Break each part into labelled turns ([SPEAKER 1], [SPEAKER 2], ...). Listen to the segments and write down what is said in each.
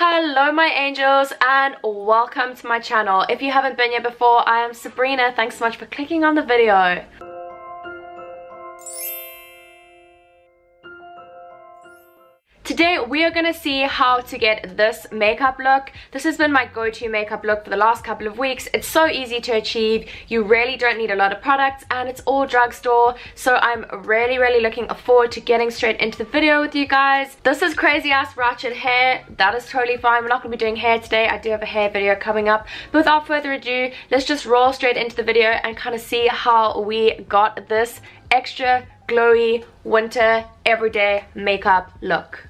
[SPEAKER 1] Hello my angels and welcome to my channel. If you haven't been here before, I am Sabrina. Thanks so much for clicking on the video. Today we are going to see how to get this makeup look. This has been my go-to makeup look for the last couple of weeks. It's so easy to achieve. You really don't need a lot of products and it's all drugstore. So I'm really looking forward to getting straight into the video with you guys. This is crazy ass ratchet hair. That is totally fine. We're not going to be doing hair today. I do have a hair video coming up. But without further ado, let's just roll straight into the video and kind of see how we got this extra glowy winter everyday makeup look.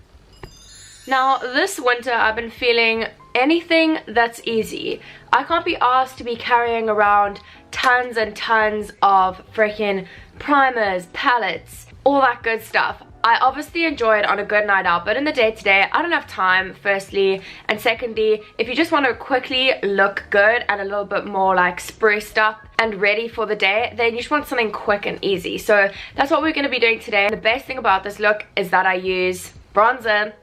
[SPEAKER 1] Now this winter I've been feeling anything that's easy. I can't be asked to be carrying around tons and tons of freaking primers, palettes, all that good stuff. I obviously enjoy it on a good night out, but in the day-to-day I don't have time, firstly, and secondly, if you just want to quickly look good and a little bit more like spruced up and ready for the day, then you just want something quick and easy. So that's what we're going to be doing today. The best thing about this look is that I use bronzer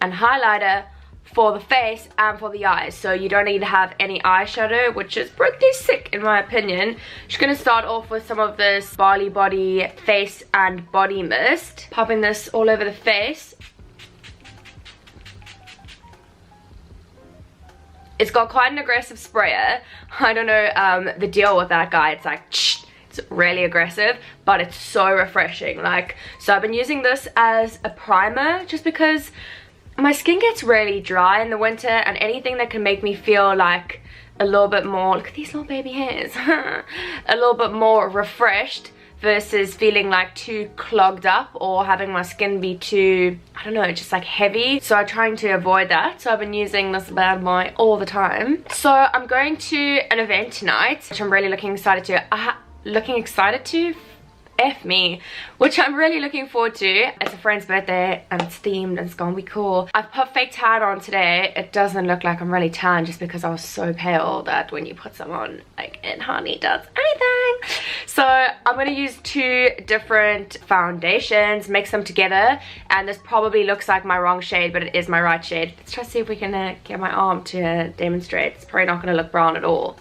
[SPEAKER 1] and highlighter for the face and for the eyes, so you don't need to have any eyeshadow, which is pretty sick in my opinion. Just gonna start off with some of this Bali body face and body mist, popping this all over the face. It's got quite an aggressive sprayer. I don't know the deal with that guy. It's like it's really aggressive, but it's so refreshing. Like, so I've been using this as a primer just because my skin gets really dry in the winter, and anything that can make me feel like a little bit more, look at these little baby hairs, a little bit more refreshed versus feeling like too clogged up or having my skin be too, I don't know, just like heavy. So I'm trying to avoid that. So I've been using this bad boy all the time. So I'm going to an event tonight, which I'm really looking excited to. F me, which I'm really looking forward to. It's a friend's birthday and it's themed and it's gonna be cool. I've put fake tan on today. It doesn't look like I'm really tan just because I was so pale that when you put some on, like, it hardly does anything. So I'm gonna use two different foundations, mix them together, and this probably looks like my wrong shade, but it is my right shade. Let's try to see if we can get my arm to demonstrate. It's probably not gonna look brown at all.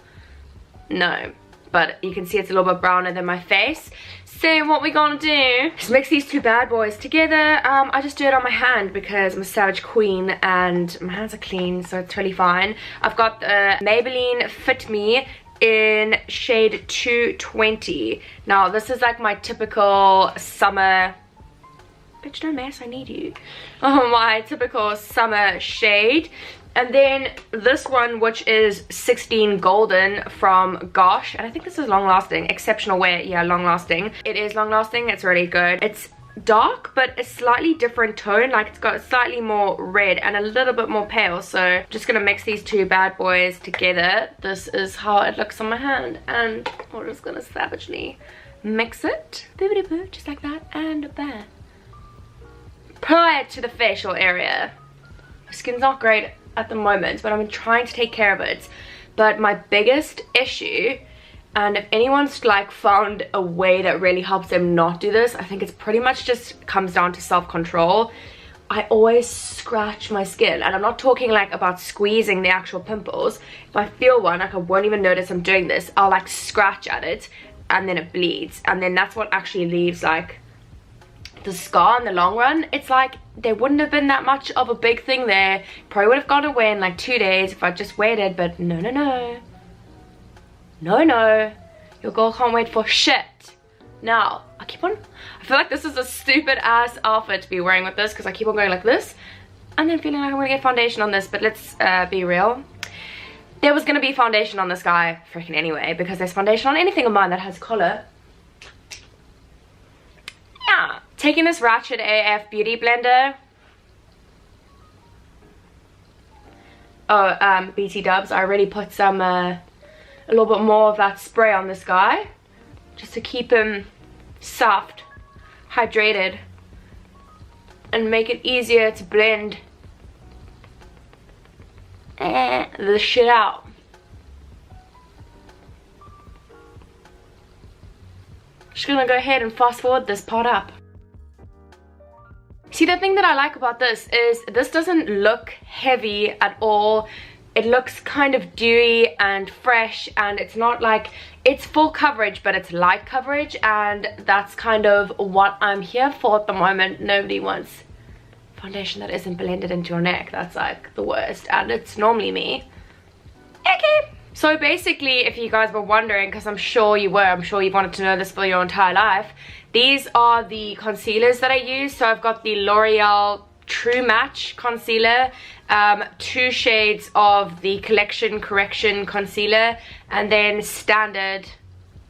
[SPEAKER 1] No, but you can see it's a little bit browner than my face. So what we're gonna do is mix these two bad boys together. I just do it on my hand because I'm a savage queen and my hands are clean, so it's totally fine. I've got the Maybelline Fit Me in shade 220. Now this is like my typical summer, bitch don't mess, I need you. Oh, my typical summer shade. And then this one, which is 16 Golden from Gosh, and I think this is long lasting. Exceptional wear, yeah, long lasting. It is long lasting, it's really good. It's dark, but a slightly different tone, like it's got slightly more red and a little bit more pale. So I'm just gonna mix these two bad boys together. This is how it looks on my hand, and we're just gonna savagely mix it, just like that, and there. Prior to the facial area, my skin's not great at the moment, but I've been trying to take care of it. But my biggest issue, and if anyone's like found a way that really helps them not do this, I think it's pretty much just comes down to self-control. I always scratch my skin, and I'm not talking like about squeezing the actual pimples. If I feel one, like I won't even notice I'm doing this, I'll like scratch at it and then it bleeds, and then that's what actually leaves like the scar in the long run. It's like there wouldn't have been that much of a big thing there. Probably would have gone away in like 2 days if I just waited, but no, your girl can't wait for shit. Now I feel like this is a stupid ass outfit to be wearing with this, because I keep on going like this and then feeling like I'm gonna get foundation on this. But let's be real, there was gonna be foundation on this guy freaking anyway, because there's foundation on anything of mine that has color. Yeah, taking this Ratchet AF Beauty Blender. Oh, BT Dubs, I already put some, a little bit more of that spray on this guy, just to keep him soft, hydrated, and make it easier to blend the shit out. Just gonna go ahead and fast forward this part up. See, the thing that I like about this is this doesn't look heavy at all. It looks kind of dewy and fresh, and it's not like, it's full coverage, but it's light coverage, and that's kind of what I'm here for at the moment. Nobody wants foundation that isn't blended into your neck. That's like the worst, and it's normally me. Okay. So basically, if you guys were wondering, because I'm sure you were, I'm sure you've wanted to know this for your entire life, these are the concealers that I use. So I've got the L'Oreal True Match concealer, 2 shades of the Collection Correction concealer, and then standard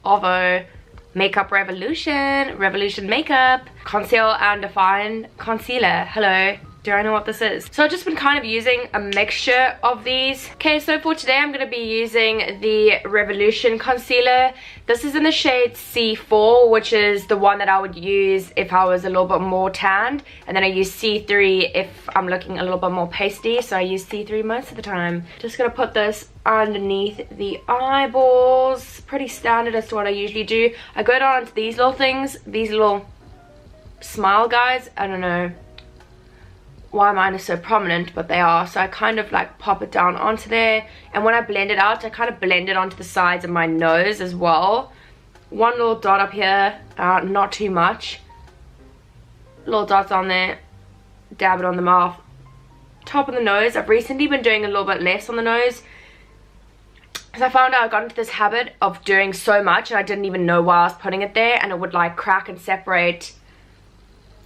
[SPEAKER 1] Ovo Makeup Revolution Makeup Conceal and Define Concealer. Hello, do I know what this is? So I've just been kind of using a mixture of these. Okay, so for today I'm going to be using the Revolution concealer. This is in the shade C4, which is the one that I would use if I was a little bit more tanned, and then I use C3 if I'm looking a little bit more pasty, so I use C3 most of the time. Just going to put this underneath the eyeballs. Pretty standard as to what I usually do. I go down onto these little things, these little smile guys. I don't know why mine is so prominent, but they are. So I kind of like pop it down onto there, and when I blend it out, I kind of blend it onto the sides of my nose as well. One little dot up here, not too much. Little dots on there, dab it on the mouth. Top of the nose, I've recently been doing a little bit less on the nose, because I found out I got into this habit of doing so much and I didn't even know why I was putting it there, and it would like crack and separate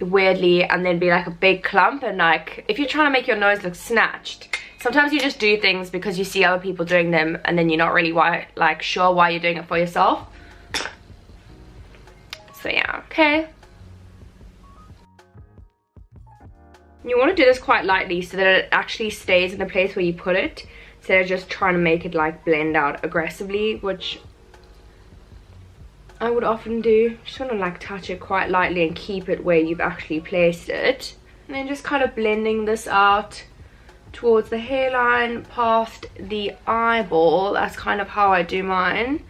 [SPEAKER 1] weirdly and then be like a big clump. And like, if you're trying to make your nose look snatched, sometimes you just do things because you see other people doing them, and then you're not really sure why you're doing it for yourself. So yeah. Okay, you want to do this quite lightly so that it actually stays in the place where you put it, instead of just trying to make it like blend out aggressively, which I would often do. Just want to like touch it quite lightly and keep it where you've actually placed it. And then just kind of blending this out towards the hairline, past the eyeball. That's kind of how I do mine.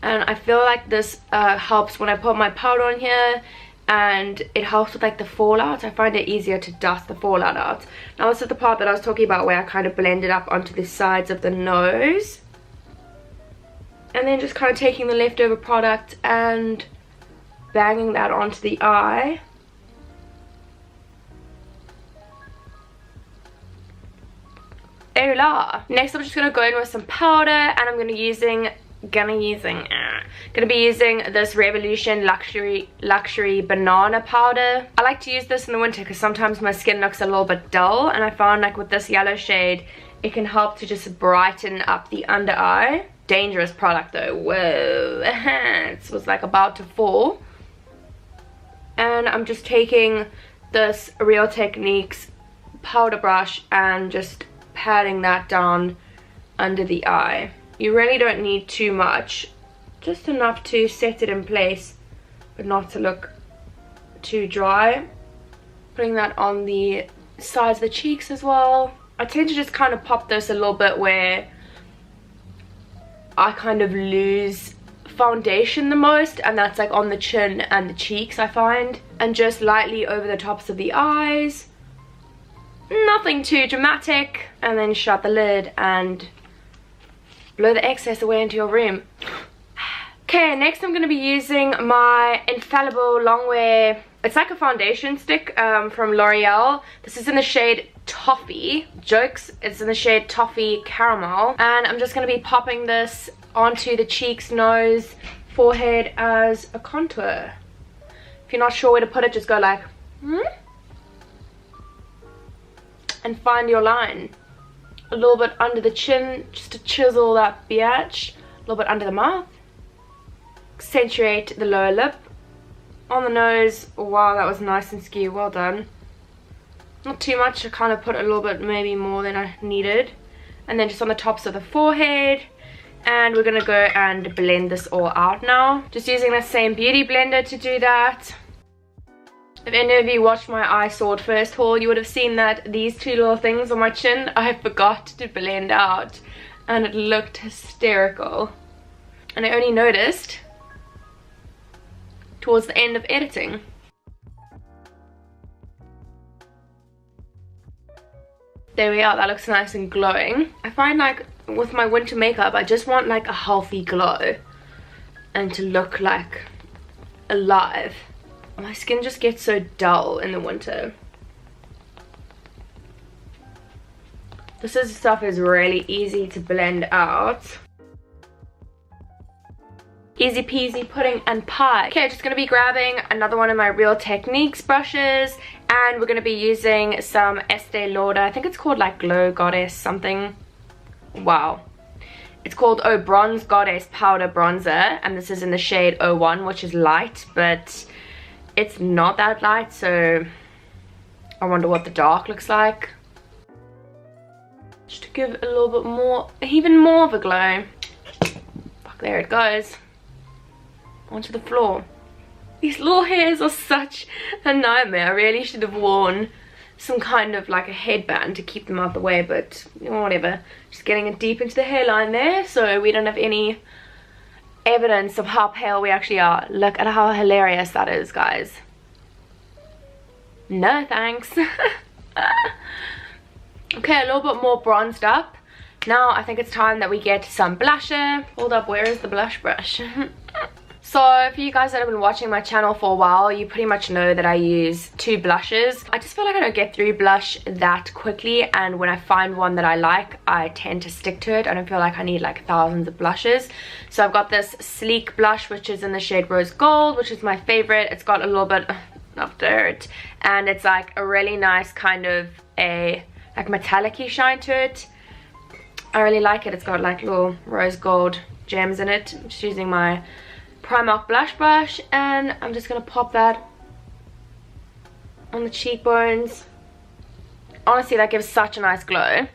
[SPEAKER 1] And I feel like this helps when I put my powder on here, and it helps with like the fallout. I find it easier to dust the fallout out. Now this is the part that I was talking about where I kind of blend it up onto the sides of the nose. And then just kind of taking the leftover product and banging that onto the eye. Hola. Next I'm just going to go in with some powder, and I'm going to be using this Revolution luxury banana powder. I like to use this in the winter because sometimes my skin looks a little bit dull, and I found like with this yellow shade it can help to just brighten up the under eye. Dangerous product though. Whoa. It was like about to fall. And I'm just taking this Real Techniques powder brush and just patting that down under the eye. You really don't need too much, just enough to set it in place but not to look too dry. Putting that on the sides of the cheeks as well. I tend to just kind of pop this a little bit where I kind of lose foundation the most, and that's like on the chin and the cheeks, I find. And just lightly over the tops of the eyes. Nothing too dramatic. And then shut the lid and blow the excess away into your room. Okay, next I'm going to be using my Infallible Longwear. It's like a foundation stick from L'Oreal. This is in the shade Toffee. Jokes, it's in the shade Toffee Caramel. And I'm just going to be popping this onto the cheeks, nose, forehead as a contour. If you're not sure where to put it, just go like, and find your line. A little bit under the chin, just to chisel that biatch. A little bit under the mouth. Accentuate the lower lip. On the nose. Wow, that was nice and skew. Well done. Not too much. I kind of put a little bit maybe more than I needed. And then just on the tops of the forehead. And we're going to go and blend this all out now. Just using the same beauty blender to do that. If any of you watched my eye sword first haul, you would have seen that these two little things on my chin, I forgot to blend out. And it looked hysterical. And I only noticed towards the end of editing. There we are, that looks nice and glowing. I find like with my winter makeup, I just want like a healthy glow and to look like alive. My skin just gets so dull in the winter. This stuff is really easy to blend out. Easy peasy pudding and pie. Okay, just gonna be grabbing another one of my Real Techniques brushes, and we're gonna be using some Estee Lauder. I think it's called like Glow Goddess something. Wow. It's called Bronze Goddess Powder Bronzer, and this is in the shade 01, which is light, but it's not that light, so I wonder what the dark looks like. Just to give it a little bit more, even more of a glow. Fuck, there it goes. Onto the floor. These little hairs are such a nightmare. I really should have worn some kind of like a headband to keep them out of the way, but whatever. Just getting it deep into the hairline there so we don't have any evidence of how pale we actually are. Look at how hilarious that is, guys. No thanks. Okay, a little bit more bronzed up. Now I think it's time that we get some blusher. Hold up, where is the blush brush? So for you guys that have been watching my channel for a while, you pretty much know that I use 2 blushes. I just feel like I don't get through blush that quickly, and when I find one that I like, I tend to stick to it. I don't feel like I need like thousands of blushes. So I've got this sleek blush, which is in the shade Rose Gold, which is my favorite. It's got a little bit of dirt, and it's like a really nice kind of a like metallic-y shine to it. I really like it. It's got like little rose gold gems in it. I'm just using my Primark blush brush, and I'm just gonna pop that on the cheekbones. Honestly, that gives such a nice glow.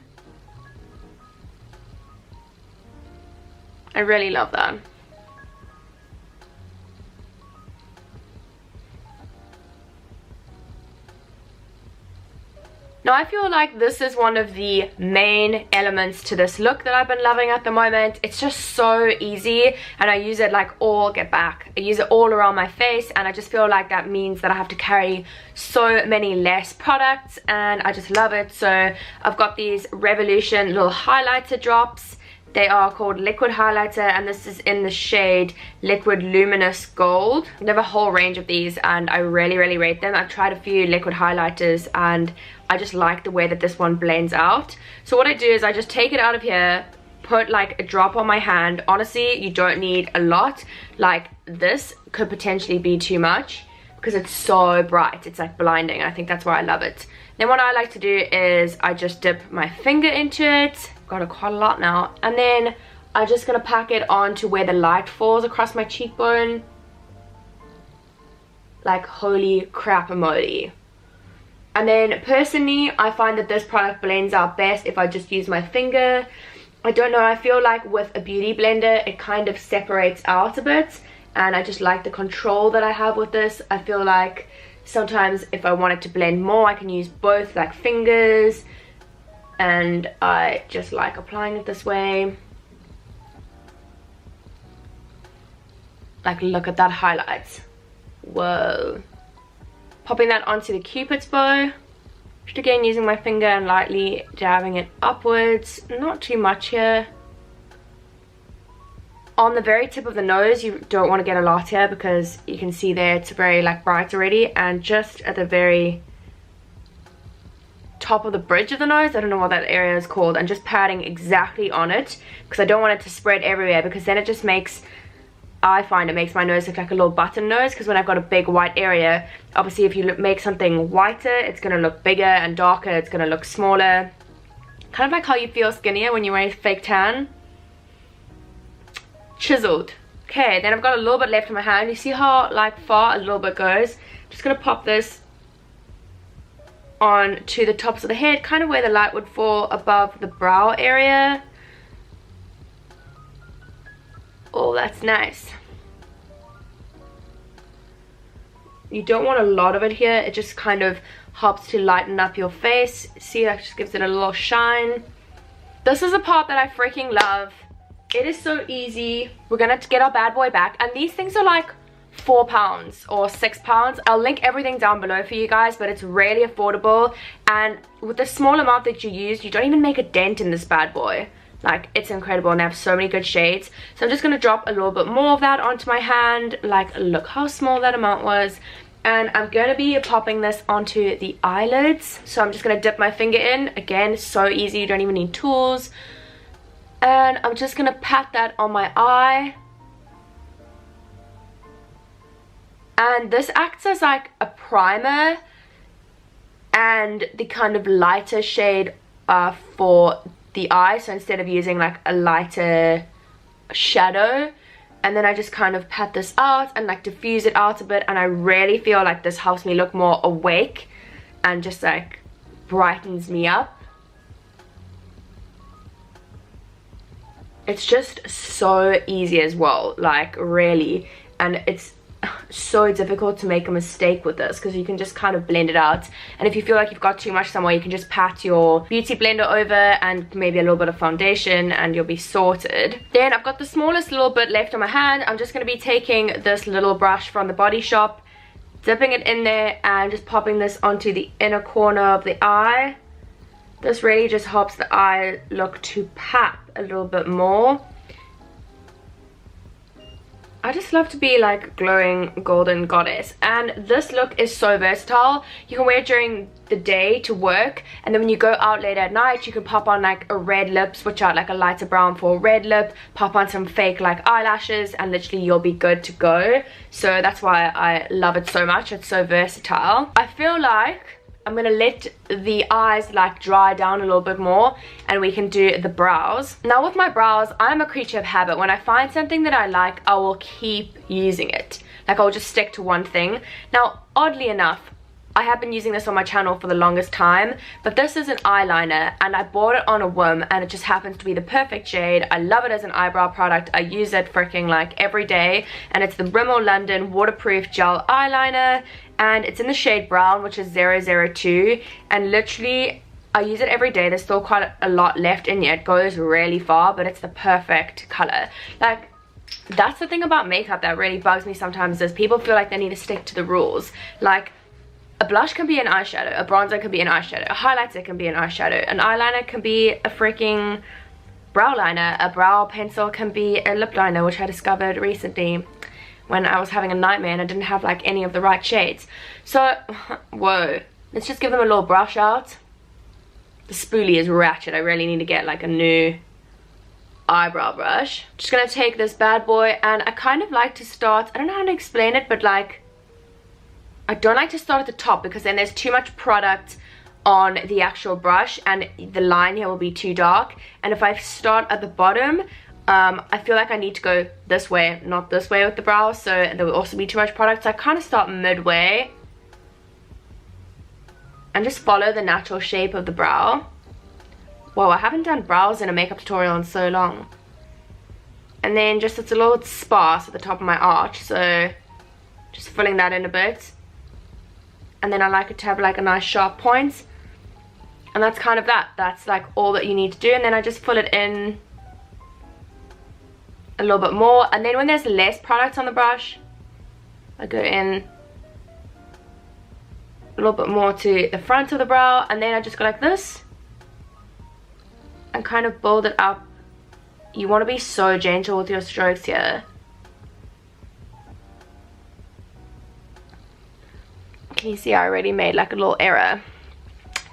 [SPEAKER 1] I really love that. Now I feel like this is one of the main elements to this look that I've been loving at the moment. It's just so easy, and I use it like all, get back. I use it all around my face, and I just feel like that means that I have to carry so many less products, and I just love it. So I've got these Revolution little highlighter drops. They are called Liquid Highlighter, and this is in the shade Liquid Luminous Gold. They have a whole range of these, and I really, really rate them. I've tried a few liquid highlighters, and I just like the way that this one blends out. So what I do is I just take it out of here, put like a drop on my hand. Honestly, you don't need a lot. Like this could potentially be too much because it's so bright. It's like blinding. I think that's why I love it. Then what I like to do is I just dip my finger into it. Got it quite a lot now. And then I'm just gonna pack it on to where the light falls across my cheekbone. Like holy crap-a-moly. And then personally, I find that this product blends out best if I just use my finger. I don't know, I feel like with a beauty blender, it kind of separates out a bit. And I just like the control that I have with this. I feel like sometimes if I want it to blend more, I can use both like fingers. And I just like applying it this way. Like look at that highlights. Whoa. Popping that onto the Cupid's bow. Just again using my finger and lightly dabbing it upwards. Not too much here. On the very tip of the nose, you don't want to get a lot here because you can see there it's very like bright already. And just at the very top of the bridge of the nose, I don't know what that area is called, and just patting exactly on it because I don't want it to spread everywhere, because then it just makes, I find it makes my nose look like a little button nose, because when I've got a big white area, obviously if you make something whiter, it's going to look bigger, and darker, it's going to look smaller. Kind of like how you feel skinnier when you wear a fake tan. Chiseled. Okay, then I've got a little bit left in my hand. You see how like far a little bit goes? I'm just going to pop this on to the tops of the head, kind of where the light would fall above the brow area. Oh, that's nice. You don't want a lot of it here. It just kind of helps to lighten up your face. See, that just gives it a little shine. This is a part that I freaking love. It is so easy. We're gonna get our bad boy back, and these things are like £4 or £6. I'll link everything down below for you guys, but it's really affordable, and with the small amount that you use, you don't even make a dent in this bad boy. Like, it's incredible, and I have so many good shades. So I'm just going to drop a little bit more of that onto my hand. Like, look how small that amount was. And I'm going to be popping this onto the eyelids. So I'm just going to dip my finger in. Again, so easy, you don't even need tools. And I'm just going to pat that on my eye. And this acts as like a primer and the kind of lighter shade for the eye. So instead of using like a lighter shadow, and then I just kind of pat this out and like diffuse it out a bit, and I really feel like this helps me look more awake and just like brightens me up. It's just so easy as well, like really, and it's so difficult to make a mistake with this because you can just kind of blend it out, and if you feel like you've got too much somewhere, you can just pat your beauty blender over and maybe a little bit of foundation and you'll be sorted. Then I've got the smallest little bit left on my hand. I'm just going to be taking this little brush from the Body Shop, dipping it in there and just popping this onto the inner corner of the eye. This really just helps the eye look to pop a little bit more. I just love to be like glowing golden goddess, and this look is so versatile. You can wear it during the day to work, and then when you go out later at night, you can pop on like a red lip, switch out like a lighter brown for a red lip, pop on some fake like eyelashes, and literally you'll be good to go. So that's why I love it so much. It's so versatile. I feel like I'm gonna let the eyes like dry down a little bit more, and we can do the brows. Now with my brows, I'm a creature of habit. When I find something that I like, I will keep using it. Like, I'll just stick to one thing. Now oddly enough, I have been using this on my channel for the longest time, but this is an eyeliner and I bought it on a whim, and it just happens to be the perfect shade. I love it as an eyebrow product. I use it freaking like every day, and it's the Rimmel London waterproof gel eyeliner, and it's in the shade brown, which is 002, and literally I use it every day. There's still quite a lot left in here. It goes really far, but it's the perfect color. Like, that's the thing about makeup that really bugs me sometimes, is people feel like they need to stick to the rules. Like, a blush can be an eyeshadow, a bronzer can be an eyeshadow, a highlighter can be an eyeshadow, an eyeliner can be a freaking brow liner, a brow pencil can be a lip liner, which I discovered recently when I was having a nightmare and I didn't have like any of the right shades. So, whoa, let's just give them a little brush out. The spoolie is ratchet. I really need to get like a new eyebrow brush. Just gonna take this bad boy, and I kind of like to start, I don't know how to explain it, but like, I don't like to start at the top because then there's too much product on the actual brush and the line here will be too dark. And if I start at the bottom, I feel like I need to go this way, not this way with the brows, so there will also be too much product. So I kind of start midway and just follow the natural shape of the brow. Whoa, I haven't done brows in a makeup tutorial in so long. And then just, it's a little sparse at the top of my arch, so just filling that in a bit. And then I like it to have like a nice sharp point, and that's kind of that's like all that you need to do. And then I just fill it in a little bit more, and then when there's less product on the brush, I go in a little bit more to the front of the brow, and then I just go like this and kind of build it up. You want to be so gentle with your strokes here. Can you see I already made like a little error?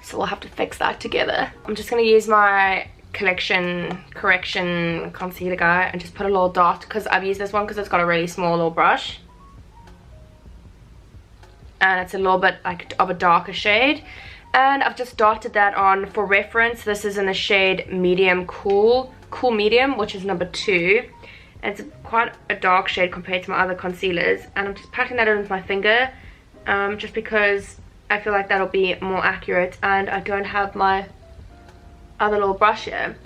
[SPEAKER 1] So we'll have to fix that together. I'm just going to use my correction concealer guy and just put a little dot, because I've used this one because it's got a really small little brush. And it's a little bit like of a darker shade. And I've just dotted that on. For reference, this is in the shade medium cool medium, which is number 2. And it's quite a dark shade compared to my other concealers. And I'm just patting that in with my finger. Just because I feel like that'll be more accurate, and I don't have my other little brush here.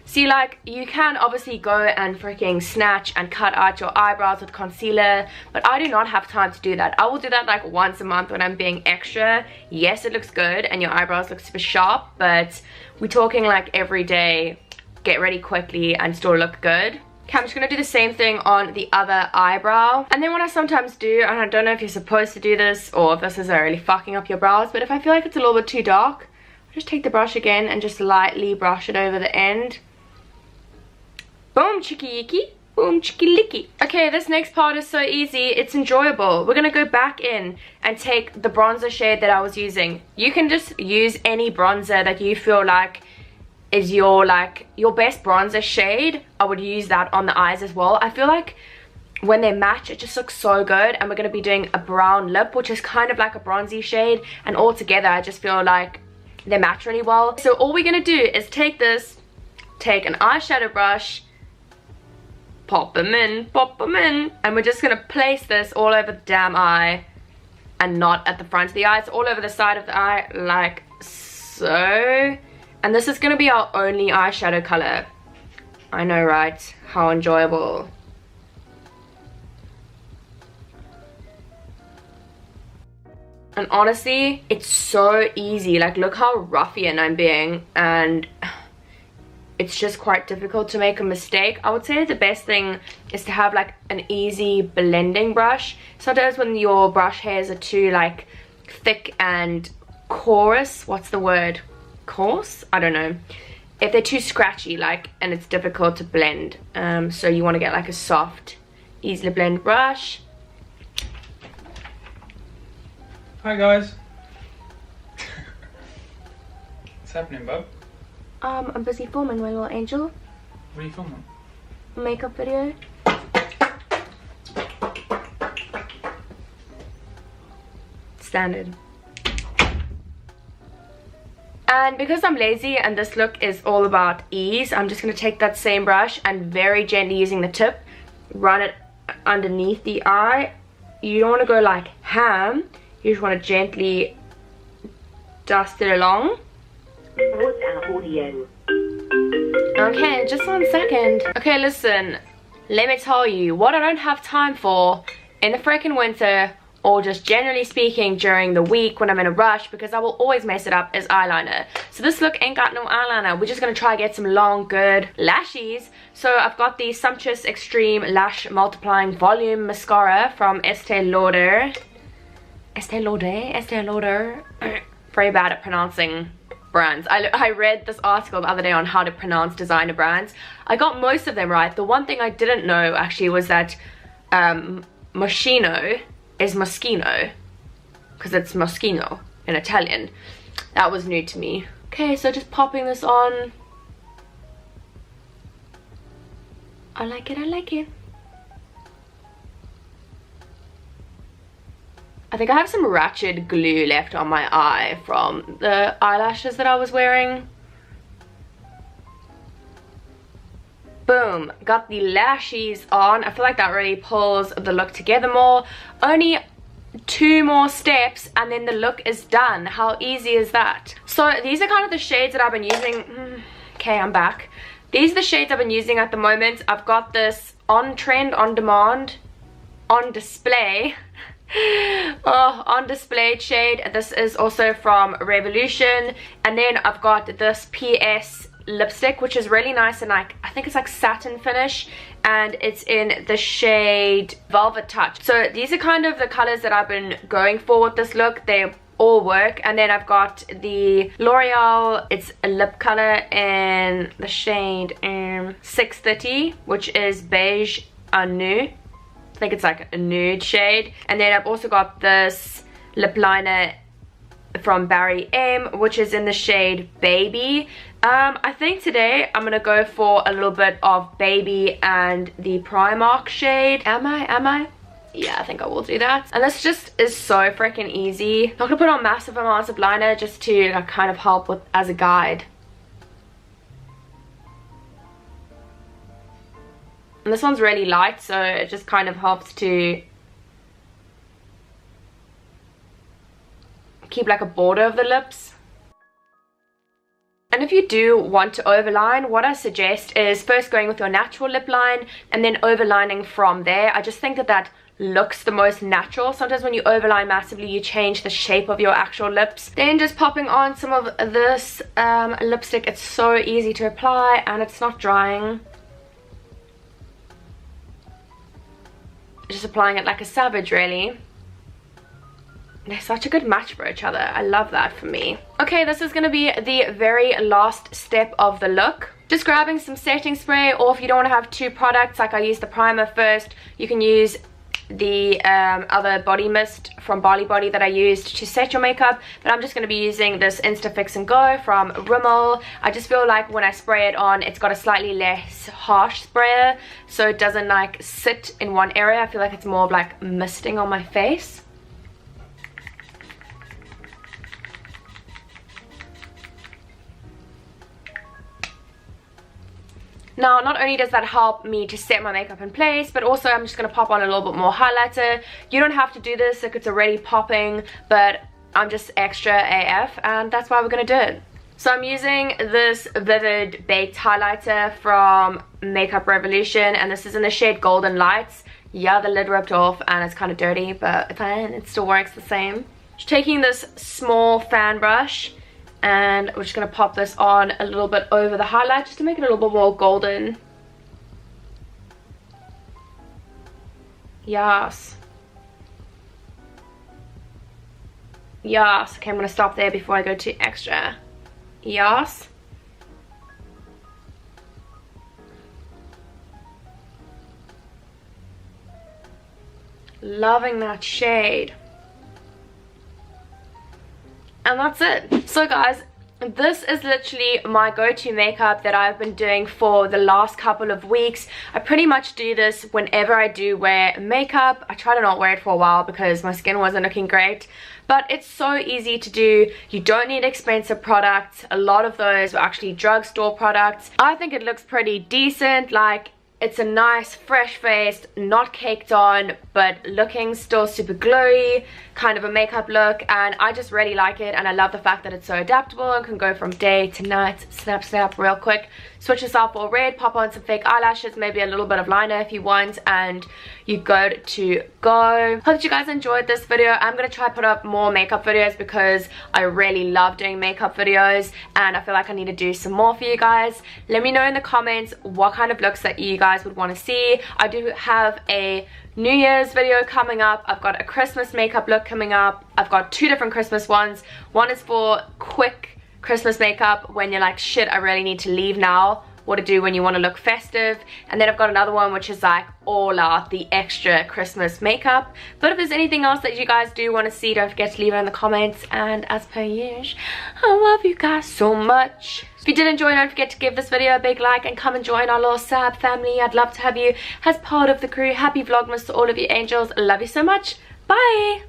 [SPEAKER 1] See, like, you can obviously go and freaking snatch and cut out your eyebrows with concealer, but I do not have time to do that. I will do that like once a month when I'm being extra. Yes, it looks good and your eyebrows look super sharp, but we're talking like every day, get ready quickly and still look good. Okay, I'm just going to do the same thing on the other eyebrow. And then what I sometimes do, and I don't know if you're supposed to do this or if this is really fucking up your brows, but if I feel like it's a little bit too dark, I just take the brush again and just lightly brush it over the end. Boom, chicky yicky. Boom, chicky licky. Okay, this next part is so easy. It's enjoyable. We're going to go back in and take the bronzer shade that I was using. You can just use any bronzer that you feel like is your best bronzer shade. I would use that on the eyes as well. I feel like when they match, it just looks so good. And we're going to be doing a brown lip, which is kind of like a bronzy shade. And all together, I just feel like they match really well. So all we're going to do is take an eyeshadow brush, pop them in, and we're just going to place this all over the damn eye and not at the front of the eye. It's all over the side of the eye, like so. And this is going to be our only eyeshadow color. I know, right? How enjoyable. And honestly, it's so easy. Like, look how ruffian I'm being, and it's just quite difficult to make a mistake. I would say the best thing is to have like an easy blending brush. Sometimes when your brush hairs are too like thick and coarse, what's the word? Coarse? I don't know. If they're too scratchy, like, and it's difficult to blend. So you want to get like a soft, easily blend brush.
[SPEAKER 2] Hi guys. What's happening, bub?
[SPEAKER 1] I'm busy filming, my little angel.
[SPEAKER 2] What are you filming?
[SPEAKER 1] A makeup video. Standard. And because I'm lazy and this look is all about ease, I'm just going to take that same brush and very gently using the tip, run it underneath the eye. You don't want to go like ham. You just want to gently dust it along. Okay, just 1 second. Okay, listen, let me tell you what I don't have time for in the freaking winter, or just generally speaking during the week when I'm in a rush, because I will always mess it up, is eyeliner. So this look ain't got no eyeliner. We're just gonna try get some long good lashes. So I've got the Sumptuous Extreme Lash Multiplying Volume Mascara from Estee Lauder. Estee Lauder. Very bad at pronouncing brands. I read this article the other day on how to pronounce designer brands. I got most of them right. The one thing I didn't know actually was that Moschino is Moschino, because it's Moschino in Italian. That was new to me. Okay, so just popping this on. I like it, I like it. I think I have some ratchet glue left on my eye from the eyelashes that I was wearing. Boom, got the lashes on. I feel like that really pulls the look together more. Only 2 more steps and then the look is done. How easy is that? So these are kind of the shades that I've been using. Okay, I'm back. These are the shades I've been using at the moment. I've got this On Trend, On Demand, On Display. Oh, On Display shade. This is also from Revolution. And then I've got this PS lipstick, which is really nice and like, I think it's like satin finish, and it's in the shade Velvet Touch. So these are kind of the colors that I've been going for with this look. They all work. And then I've got the L'Oreal, it's a lip color in the shade 630, which is Beige Nude. I think it's like a nude shade. And then I've also got this lip liner from Barry M, which is in the shade Baby. I think today I'm gonna go for a little bit of Baby and the Primark shade. Am I? Yeah, I think I will do that. And this just is so freaking easy. Not gonna put on massive amounts of liner, just to like, kind of help with as a guide. And this one's really light, so it just kind of helps to keep like a border of the lips. And if you do want to overline, what I suggest is first going with your natural lip line and then overlining from there. I just think that that looks the most natural. Sometimes when you overline massively, you change the shape of your actual lips. Then just popping on some of this lipstick. It's so easy to apply and it's not drying. just applying it like a savage, really. They're such a good match for each other. I love that for me. Okay, this is going to be the very last step of the look. Just grabbing some setting spray, or if you don't want to have two products, like I use the primer first, you can use the other body mist from Bali Body that I used to set your makeup. But I'm just going to be using this Insta Fix and Go from Rimmel. I just feel like when I spray it on, it's got a slightly less harsh sprayer, so it doesn't like sit in one area. I feel like it's more of like misting on my face. Now, not only does that help me to set my makeup in place, but also I'm just going to pop on a little bit more highlighter. You don't have to do this if it's already popping, but I'm just extra AF, and that's why we're going to do it. So I'm using this Vivid Baked Highlighter from Makeup Revolution, and this is in the shade Golden Lights. Yeah, the lid ripped off, and it's kind of dirty, but fine, it still works the same. Just taking this small fan brush, and we're just going to pop this on a little bit over the highlight just to make it a little bit more golden. Yes. Yes. Okay, I'm going to stop there before I go too extra. Yes. Loving that shade. And that's it. So guys, this is literally my go-to makeup that I've been doing for the last couple of weeks. I pretty much do this whenever I do wear makeup. I try to not wear it for a while because my skin wasn't looking great. But it's so easy to do. You don't need expensive products. A lot of those are actually drugstore products. I think it looks pretty decent. Like, it's a nice, fresh-faced, not caked on, but looking still super glowy kind of a makeup look, and I just really like it. And I love the fact that it's so adaptable and can go from day to night, snap, snap, real quick. Switch this out for red, pop on some fake eyelashes, maybe a little bit of liner if you want, and you good to go. Hope that you guys enjoyed this video. I'm going to try put up more makeup videos because I really love doing makeup videos, and I feel like I need to do some more for you guys. Let me know in the comments what kind of looks that you guys would want to see. I do have a New Year's video coming up. I've got a Christmas makeup look coming up. I've got two different Christmas ones. One is for quick Christmas makeup when you're like, shit, I really need to leave now. What to do when you want to look festive. And then I've got another one which is like all out, the extra Christmas makeup. But if there's anything else that you guys do want to see, don't forget to leave it in the comments. And as per usual, I love you guys so much. If you did enjoy, don't forget to give this video a big like and come and join our little Sab family. I'd love to have you as part of the crew. Happy Vlogmas to all of you angels. Love you so much. Bye.